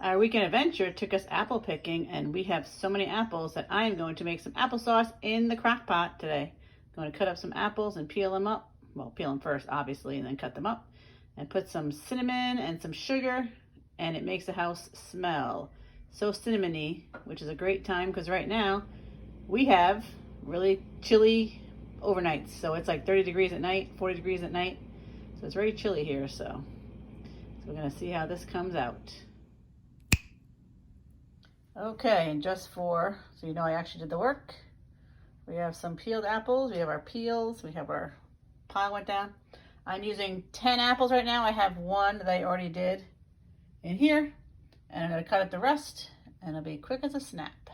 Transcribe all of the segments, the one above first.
Our weekend adventure took us apple picking, and we have so many apples that I am going to make some applesauce in the crock pot today. I'm going to cut up some apples and peel them up. Well, peel them first, obviously, and then cut them up. And put some cinnamon and some sugar, and it makes the house smell so cinnamony, which is a great time because right now we have really chilly overnights. So it's like 30 degrees at night, 40 degrees at night. So it's very chilly here. So we're going to see how this comes out. Okay, and just so you know I actually did the work, we have some peeled apples, we have our peels, we have our pile went down. I'm using 10 apples right now. I have one that I already did in here, and I'm going to cut up the rest, and it'll be quick as a snap.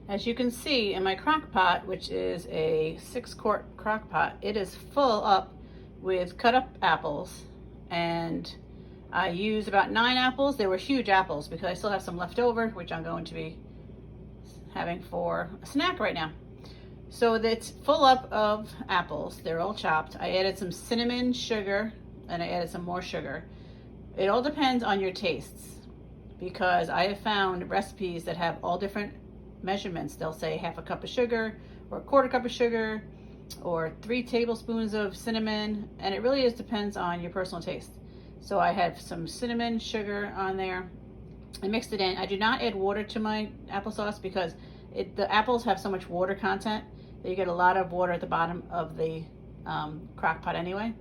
As you can see in my crock pot, which is a 6-quart crock pot, it is full up with cut up apples, and I used about 9 apples. They were huge apples because I still have some left over, which I'm going to be having for a snack right now. So it's full up of apples. They're all chopped. I added some cinnamon, sugar, and I added some more sugar. It all depends on your tastes because I have found recipes that have all different measurements. They'll say half a cup of sugar or a quarter cup of sugar or 3 tablespoons of cinnamon, and it really depends on your personal taste. So I have some cinnamon sugar on there. I mixed it in. I do not add water to my applesauce because the apples have so much water content that you get a lot of water at the bottom of the crock pot anyway.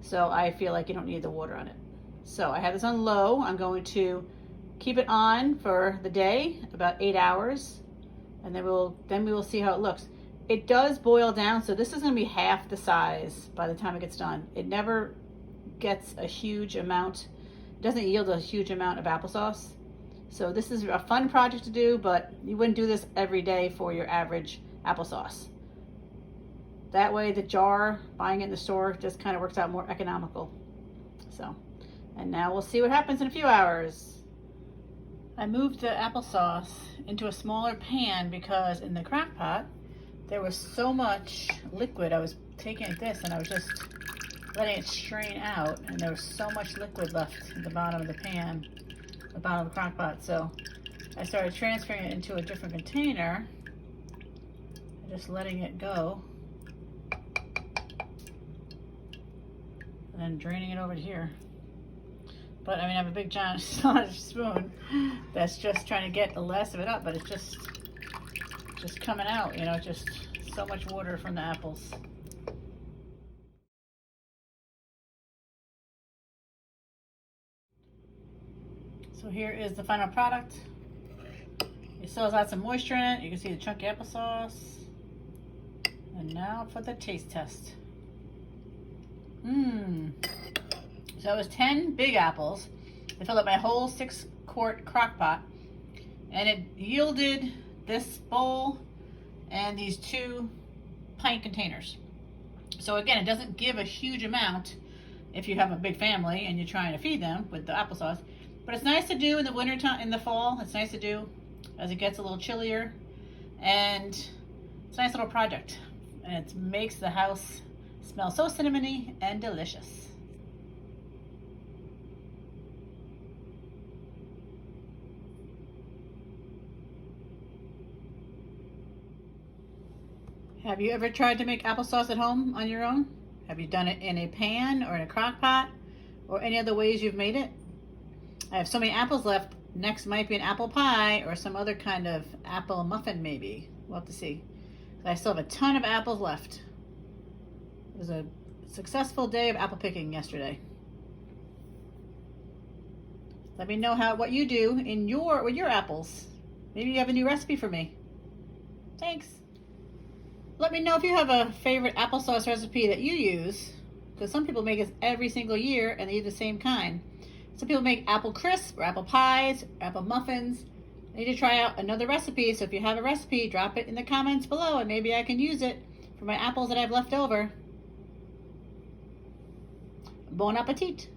So I feel like you don't need the water on it. So I have this on low. I'm going to keep it on for the day, about 8 hours, and then we will see how it looks. It does boil down, so this is going to be half the size by the time it gets done. It never gets a huge amount, it doesn't yield a huge amount of applesauce. So this is a fun project to do, but you wouldn't do this every day for your average applesauce. That way the jar, buying it in the store, just kind of works out more economical. So, and now we'll see what happens in a few hours. I moved the applesauce into a smaller pan because in the crock pot there was so much liquid. I was taking this and I was just letting it strain out, and there was so much liquid left at the bottom of the pan, the bottom of the crock pot. So I started transferring it into a different container, just letting it go, and then draining it over to here. But I mean, I have a big giant spoon that's just trying to get the last of it up, but it's just coming out, you know, just so much water from the apples. So here is the final product. It still has lots of moisture in it. You can see the chunky applesauce. And now for the taste test. So it was 10 big apples. I filled up my whole 6-quart crock pot. And it yielded this bowl and these 2 pint containers. So again, it doesn't give a huge amount if you have a big family and you're trying to feed them with the applesauce. But it's nice to do in the winter time, in the fall. It's nice to do as it gets a little chillier, and it's a nice little project. And it makes the house smell so cinnamony and delicious. Have you ever tried to make applesauce at home on your own? Have you done it in a pan or in a crock pot or any other ways you've made it? I have so many apples left. Next might be an apple pie or some other kind of apple muffin maybe. We'll have to see. I still have a ton of apples left. It was a successful day of apple picking yesterday. Let me know what you do with your apples. Maybe you have a new recipe for me. Thanks. Let me know if you have a favorite applesauce recipe that you use, because some people make it every single year and they use the same kind. Some people make apple crisp or apple pies, or apple muffins. I need to try out another recipe, so if you have a recipe, drop it in the comments below and maybe I can use it for my apples that I have left over. Bon appetit!